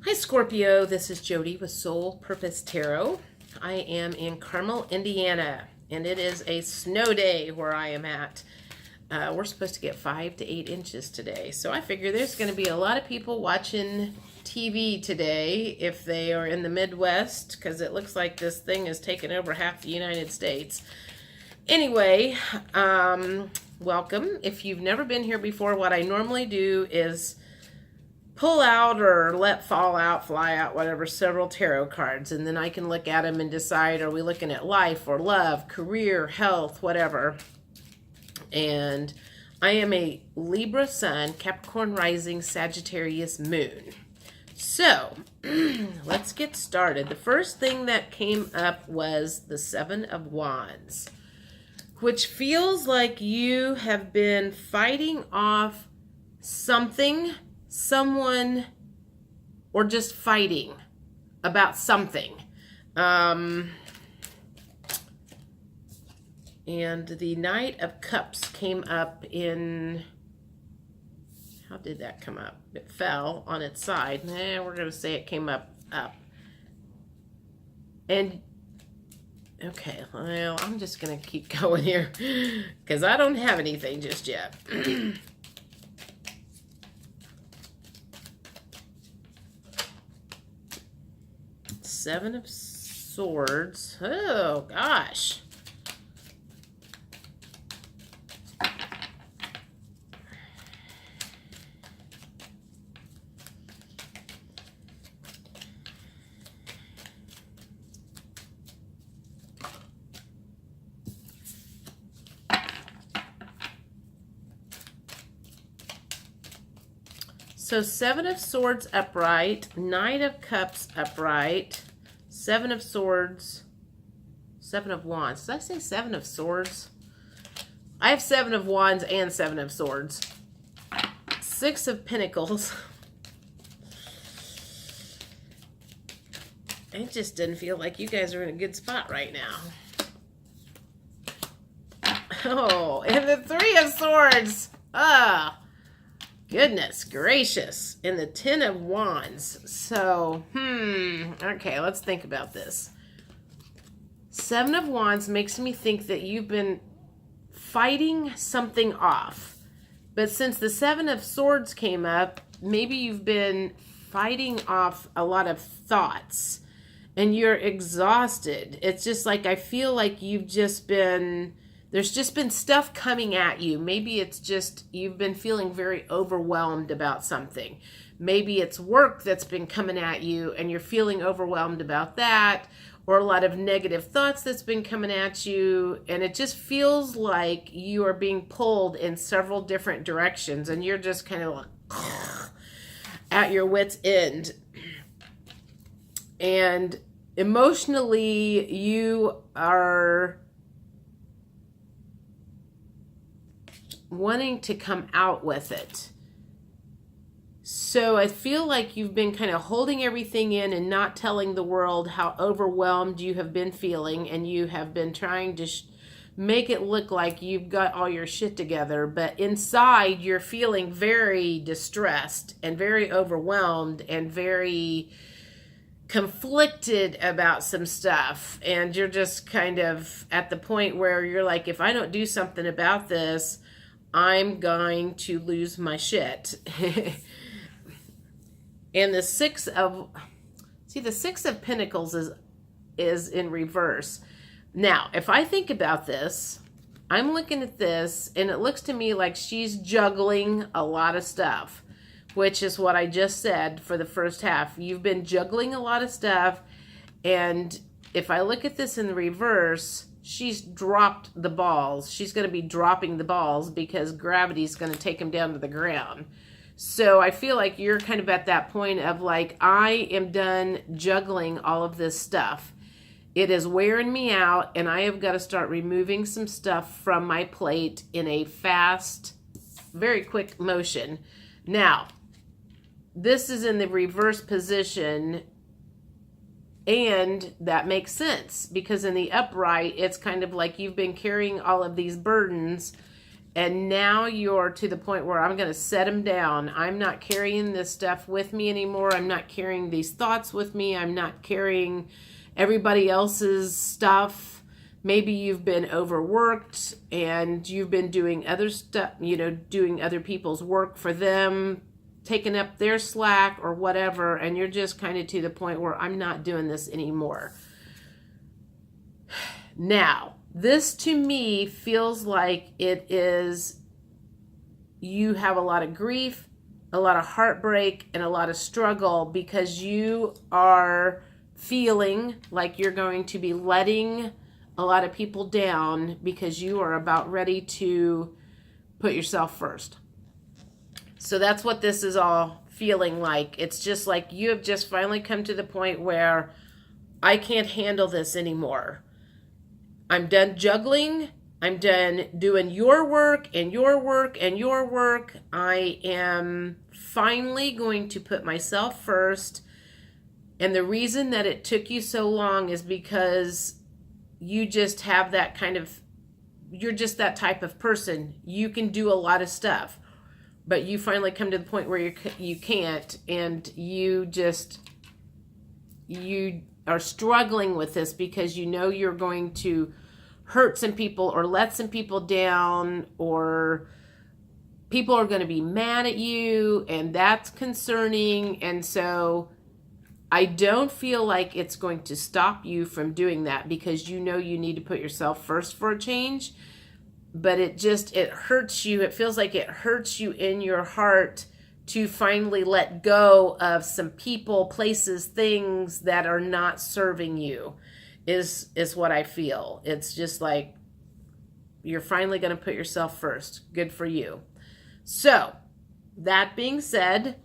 Hi Scorpio, this is Jody with Soul Purpose Tarot. I am in Carmel, Indiana, and it is a snow day where I am at. We're supposed to get 5 to 8 inches today, so I figure there's going to be a lot of people watching TV today if they are in the Midwest, because it looks like this thing has taken over half the United States. Anyway, welcome. If you've never been here before, what I normally do is pull out or let fall out, fly out, whatever, several tarot cards, and then I can look at them and decide, are we looking at life or love, career, health, whatever. And I am a Libra sun, Capricorn rising, Sagittarius moon. So let's get started. The first thing that came up was the Seven of Wands, which feels like you have been fighting off something, someone, or just fighting about something. And the Knight of Cups came up in, how did that come up? It fell on its side. We're going to say it came up. And, okay, well, I'm just going to keep going here because I don't have anything just yet. Seven of Swords. Oh, gosh. So Seven of Swords upright, Knight of Cups upright, Seven of Swords, Seven of Wands. Did I say Seven of Swords? I have Seven of Wands and Seven of Swords. Six of Pentacles. It just didn't feel like you guys are in a good spot right now. Oh, and the Three of Swords. Ah. Goodness gracious. And the Ten of Wands. So, okay, let's think about this. Seven of Wands makes me think that you've been fighting something off. But since the Seven of Swords came up, maybe you've been fighting off a lot of thoughts. And you're exhausted. It's just like, I feel like you've just been... There's just been stuff coming at you. Maybe it's just you've been feeling very overwhelmed about something. Maybe it's work that's been coming at you and you're feeling overwhelmed about that, or a lot of negative thoughts that's been coming at you. And it just feels like you are being pulled in several different directions and you're just kind of like at your wit's end. And emotionally, you are wanting to come out with it. So I feel like you've been kind of holding everything in and not telling the world how overwhelmed you have been feeling, and you have been trying to make it look like you've got all your shit together, but inside you're feeling very distressed and very overwhelmed and very conflicted about some stuff, and you're just kind of at the point where you're like, if I don't do something about this, I'm going to lose my shit. And the Six of Pentacles is in reverse. Now, if I think about this, I'm looking at this and it looks to me like she's juggling a lot of stuff, which is what I just said for the first half. You've been juggling a lot of stuff, and if I look at this in the reverse, she's dropped the balls. She's going to be dropping the balls because gravity's going to take them down to the ground. So I feel like you're kind of at that point of like, I am done juggling all of this stuff. It is wearing me out, and I have got to start removing some stuff from my plate in a fast, very quick motion. Now, this is in the reverse position, and that makes sense because in the upright, it's kind of like you've been carrying all of these burdens And now you're to the point where I'm going to set them down. I'm not carrying this stuff with me anymore. I'm not carrying these thoughts with me. I'm not carrying everybody else's stuff. Maybe you've been overworked and you've been doing other stuff, doing other people's work for them, taking up their slack or whatever. And you're just kind of to the point where I'm not doing this anymore. Now, this to me feels like it is, you have a lot of grief, a lot of heartbreak, and a lot of struggle because you are feeling like you're going to be letting a lot of people down because you are about ready to put yourself first. So that's what this is all feeling like. It's just like you have just finally come to the point where I can't handle this anymore. I'm done juggling. I'm done doing your work and your work and your work. I am finally going to put myself first. And the reason that it took you so long is because you just have that kind of, you're just that type of person. You can do a lot of stuff, but you finally come to the point where you can't, and you are struggling with this because you know you're going to hurt some people or let some people down, or people are going to be mad at you, and that's concerning. And so I don't feel like it's going to stop you from doing that because you know you need to put yourself first for a change. But it hurts you. It feels like it hurts you in your heart to finally let go of some people, places, things that are not serving you is what I feel. It's just like you're finally going to put yourself first. Good for you. So that being said,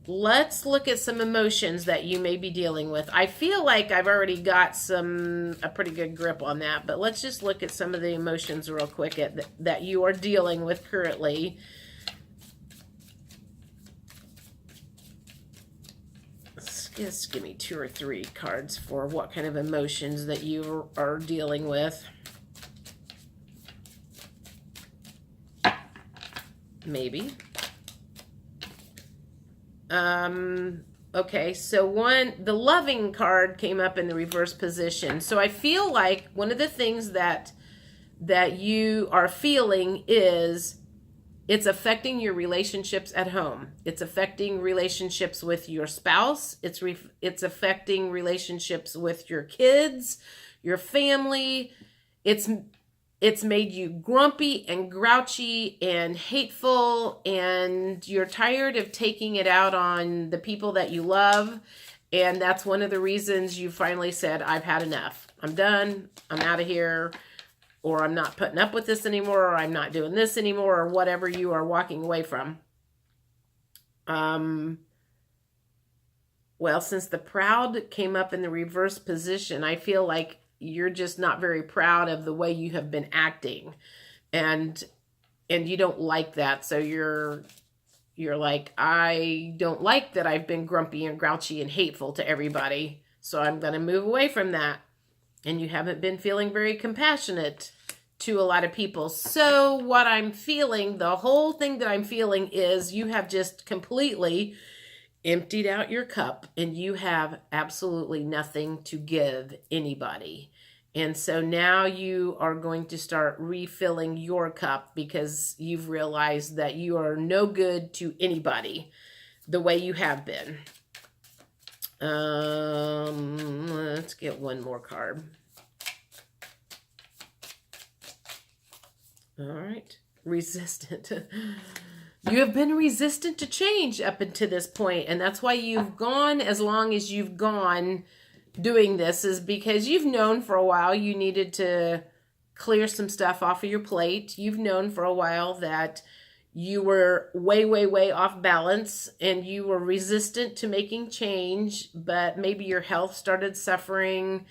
let's look at some emotions that you may be dealing with. I feel like I've already got a pretty good grip on that, but let's just look at some of the emotions real quick that you are dealing with currently. Just give me 2 or 3 cards for what kind of emotions that you are dealing with. Maybe. Okay, so the loving card came up in the reverse position. So I feel like one of the things that you are feeling is it's affecting your relationships at home. It's affecting relationships with your spouse. It's affecting relationships with your kids, your family. It's made you grumpy and grouchy and hateful, and you're tired of taking it out on the people that you love. And that's one of the reasons you finally said, I've had enough. I'm done. I'm out of here. Or I'm not putting up with this anymore, or I'm not doing this anymore, or whatever you are walking away from. Well, since the proud came up in the reverse position, I feel like you're just not very proud of the way you have been acting. And you don't like that. So you're like, I don't like that I've been grumpy and grouchy and hateful to everybody. So I'm going to move away from that. And you haven't been feeling very compassionate to a lot of people. So what I'm feeling, the whole thing that I'm feeling is you have just completely emptied out your cup and you have absolutely nothing to give anybody. And so now you are going to start refilling your cup because you've realized that you are no good to anybody the way you have been. Let's get one more card. All right. Resistant. You have been resistant to change up until this point, and that's why you've gone as long as you've gone doing this, is because you've known for a while you needed to clear some stuff off of your plate. You've known for a while that you were way, way, way off balance and you were resistant to making change, but maybe your health started suffering.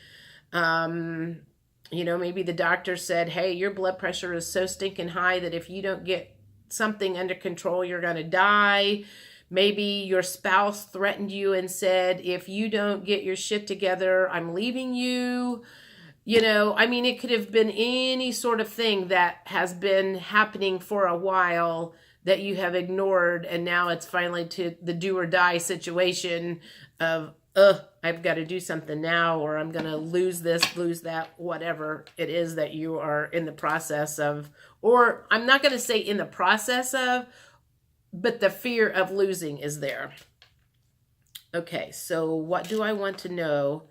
Maybe the doctor said, hey, your blood pressure is so stinking high that if you don't get something under control, you're going to die. Maybe your spouse threatened you and said, if you don't get your shit together, I'm leaving you. You know, I mean, it could have been any sort of thing that has been happening for a while that you have ignored, and now it's finally to the do or die situation of, I've got to do something now, or I'm going to lose this, lose that, whatever it is that you are in the process of, or I'm not going to say in the process of, but the fear of losing is there. Okay, so what do I want to know?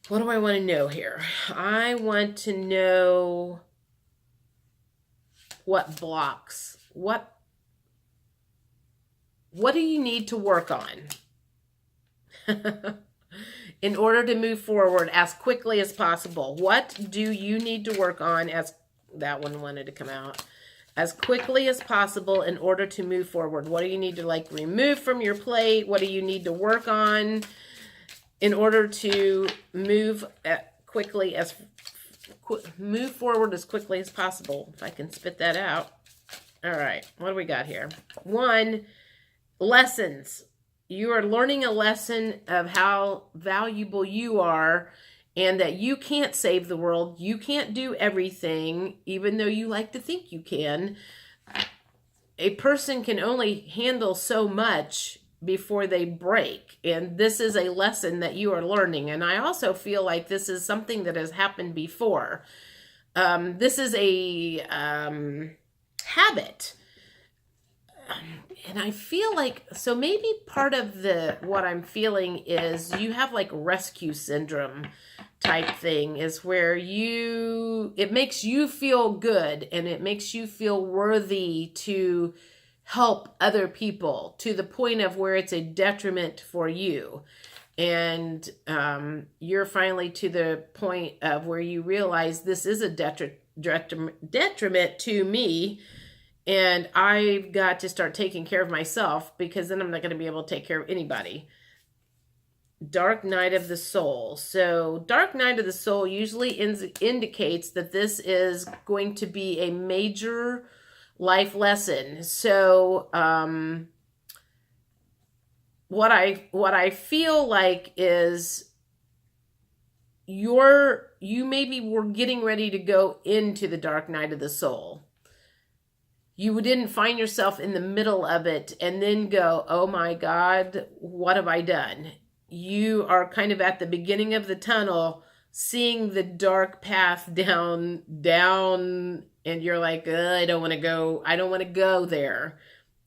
What do I want to know here? I want to know what blocks, what do you need to work on in order to move forward as quickly as possible? What do you need to work on, as that one wanted to come out, as quickly as possible in order to move forward? What do you need to remove from your plate? What do you need to work on in order to move move forward as quickly as possible? If I can spit that out. All right, what do we got here? 1, lessons. You are learning a lesson of how valuable you are, and that you can't save the world. You can't do everything, even though you like to think you can. A person can only handle so much before they break. And this is a lesson that you are learning. And I also feel like this is something that has happened before. This is a habit. And I feel like, so maybe part of what I'm feeling is you have rescue syndrome type thing, is where it makes you feel good and it makes you feel worthy to help other people to the point of where it's a detriment for you. And you're finally to the point of where you realize this is a detriment to me, and I've got to start taking care of myself, because then I'm not going to be able to take care of anybody. Dark night of the soul. So dark night of the soul usually indicates that this is going to be a major life lesson. So what I feel like is you maybe were getting ready to go into the dark night of the soul. You didn't find yourself in the middle of it and then go, oh my God, what have I done? You are kind of at the beginning of the tunnel, seeing the dark path down, and you're like, I don't want to go there.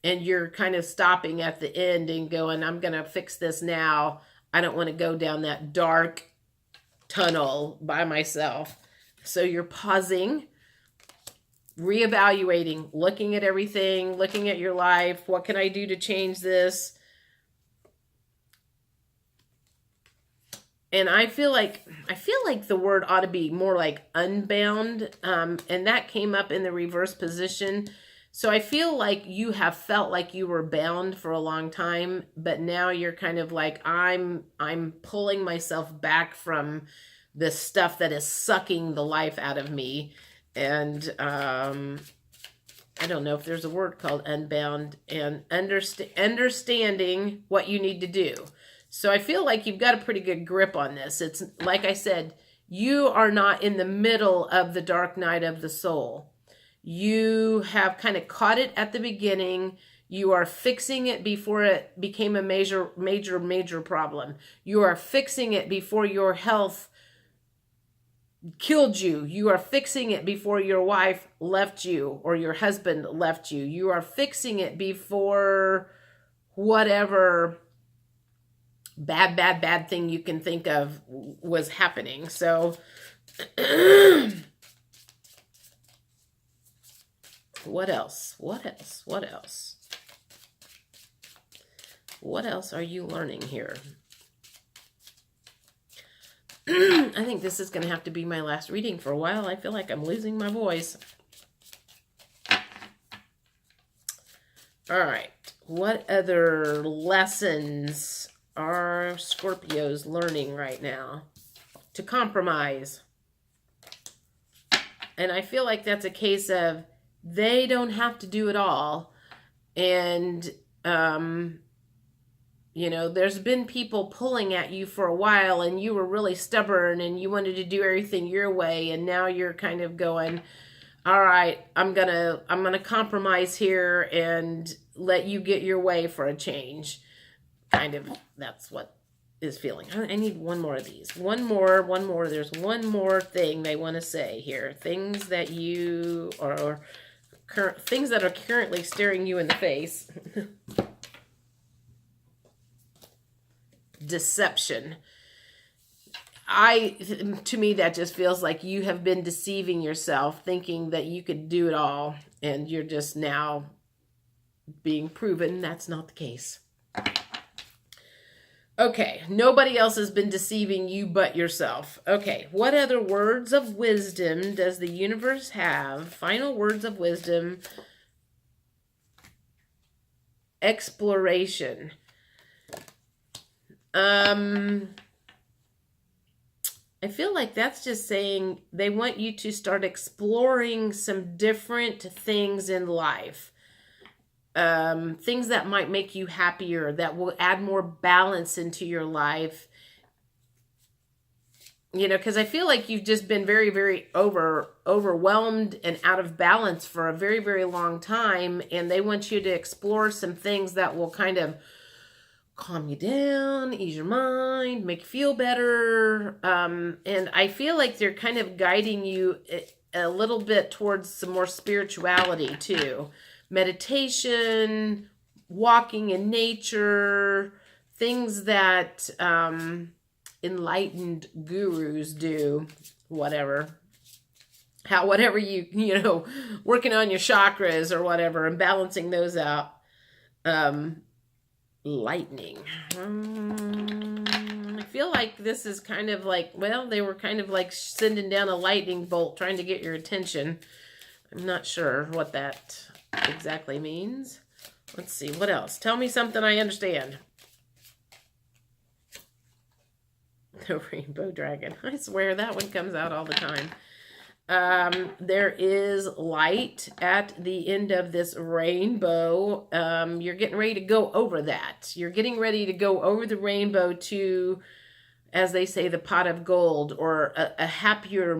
And you're kind of stopping at the end and going, I'm going to fix this now. I don't want to go down that dark tunnel by myself. So you're pausing, reevaluating, looking at everything, looking at your life. What can I do to change this? And I feel like the word ought to be more like unbound. And that came up in the reverse position. So I feel like you have felt like you were bound for a long time, but now you're kind of like, I'm pulling myself back from this stuff that is sucking the life out of me. And I don't know if there's a word called unbound, and understanding what you need to do. So I feel like you've got a pretty good grip on this. It's like I said, you are not in the middle of the dark night of the soul. You have kind of caught it at the beginning. You are fixing it before it became a major problem. You are fixing it before your health killed you. You are fixing it before your wife left you or your husband left you. You are fixing it before whatever bad thing you can think of was happening. So what else? What else are you learning here? I think this is going to have to be my last reading for a while. I feel like I'm losing my voice. All right. What other lessons are Scorpios learning right now? To compromise. And I feel like that's a case of they don't have to do it all. And You know, there's been people pulling at you for a while and you were really stubborn and you wanted to do everything your way, and now you're kind of going, all right, I'm going to compromise here and let you get your way for a change. Kind of, that's what is feeling. I need one more of these. One more. There's one more thing they want to say here. Things that you or things that are currently staring you in the face. Deception. To me, that just feels like you have been deceiving yourself, thinking that you could do it all, and you're just now being proven that's not the case. Okay, nobody else has been deceiving you but yourself. Okay, what other words of wisdom does the universe have? Final words of wisdom. Exploration. I feel like that's just saying they want you to start exploring some different things in life. Things that might make you happier, that will add more balance into your life. You know, because I feel like you've just been very, very overwhelmed and out of balance for a very, very long time. And they want you to explore some things that will kind of calm you down, ease your mind, make you feel better. And I feel like they're kind of guiding you a little bit towards some more spirituality too. Meditation, walking in nature, things that enlightened gurus do, whatever you know, working on your chakras or whatever and balancing those out. Lightning. I feel like this is kind of like, well, they were kind of like sending down a lightning bolt trying to get your attention. I'm not sure what that exactly means. Let's see, what else? Tell me something I understand. The rainbow dragon. I swear that one comes out all the time. There is light at the end of this rainbow. You're getting ready to go over that. You're getting ready to go over the rainbow to, as they say, the pot of gold, or a happier,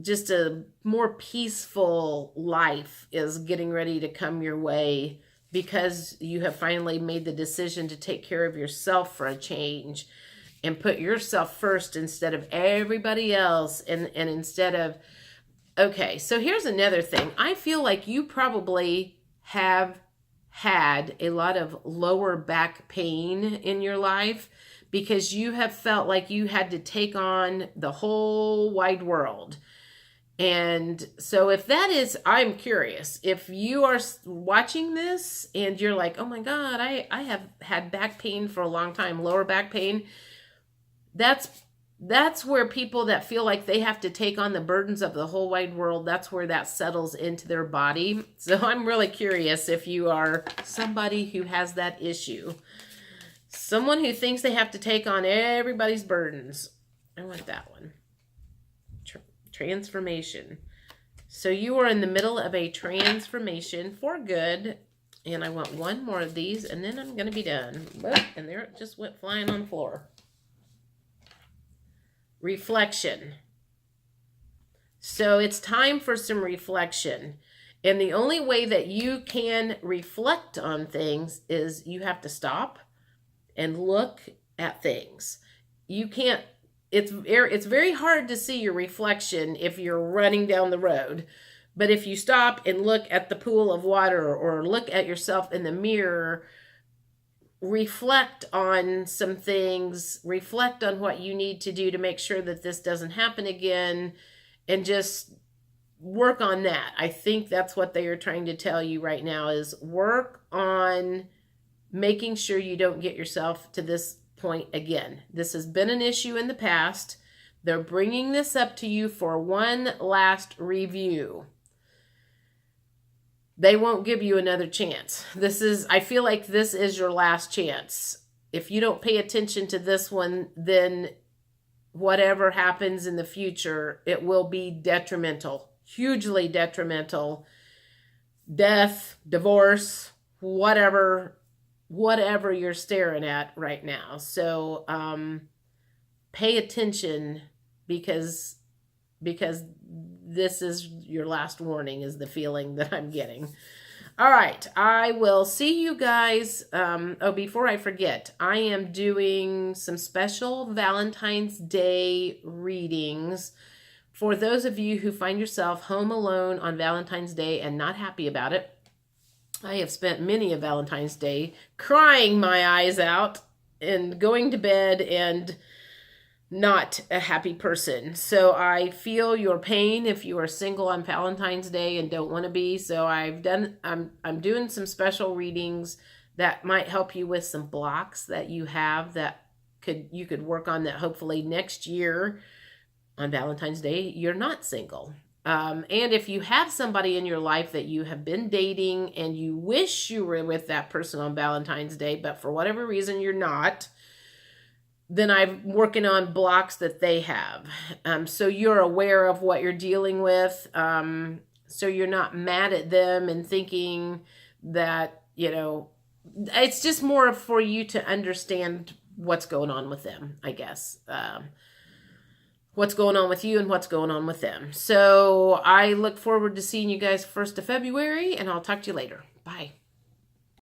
just a more peaceful life is getting ready to come your way, because you have finally made the decision to take care of yourself for a change and put yourself first instead of everybody else, and instead of, okay, so here's another thing. I feel like you probably have had a lot of lower back pain in your life because you have felt like you had to take on the whole wide world. And so if that is, I'm curious, if you are watching this and you're like, oh my God, I have had back pain for a long time, lower back pain. That's where people that feel like they have to take on the burdens of the whole wide world, that's where that settles into their body. So I'm really curious if you are somebody who has that issue. Someone who thinks they have to take on everybody's burdens. I want that one. Transformation. So you are in the middle of a transformation for good. And I want one more of these and then I'm going to be done. And there it just went flying on the floor. Reflection. So it's time for some reflection. And the only way that you can reflect on things is you have to stop and look at things. You can't, it's very hard to see your reflection if you're running down the road. But if you stop and look at the pool of water or look at yourself in the mirror, reflect on some things, reflect on what you need to do to make sure that this doesn't happen again, and just work on that. I think that's what they are trying to tell you right now, is work on making sure you don't get yourself to this point again. This has been an issue in the past. They're bringing this up to you for one last review. They won't give you another chance. I feel like this is your last chance. If you don't pay attention to this one, then whatever happens in the future, it will be detrimental, hugely detrimental. Death, divorce, whatever. whatever you're staring at right now. So pay attention because this is your last warning, is the feeling that I'm getting. All right, I will see you guys. Oh, before I forget, I am doing some special Valentine's Day readings for those of you who find yourself home alone on Valentine's Day and not happy about it. I have spent many a Valentine's Day crying my eyes out and going to bed and not a happy person. So I feel your pain if you are single on Valentine's Day and don't want to be. So I'm doing some special readings that might help you with some blocks that you have that you could work on, that hopefully next year on Valentine's Day you're not single. And if you have somebody in your life that you have been dating and you wish you were with that person on Valentine's Day, but for whatever reason you're not, then I'm working on blocks that they have. So you're aware of what you're dealing with. So you're not mad at them and thinking that, it's just more for you to understand what's going on with them, I guess. What's going on with you and what's going on with them. So I look forward to seeing you guys 1st of February, and I'll talk to you later. Bye.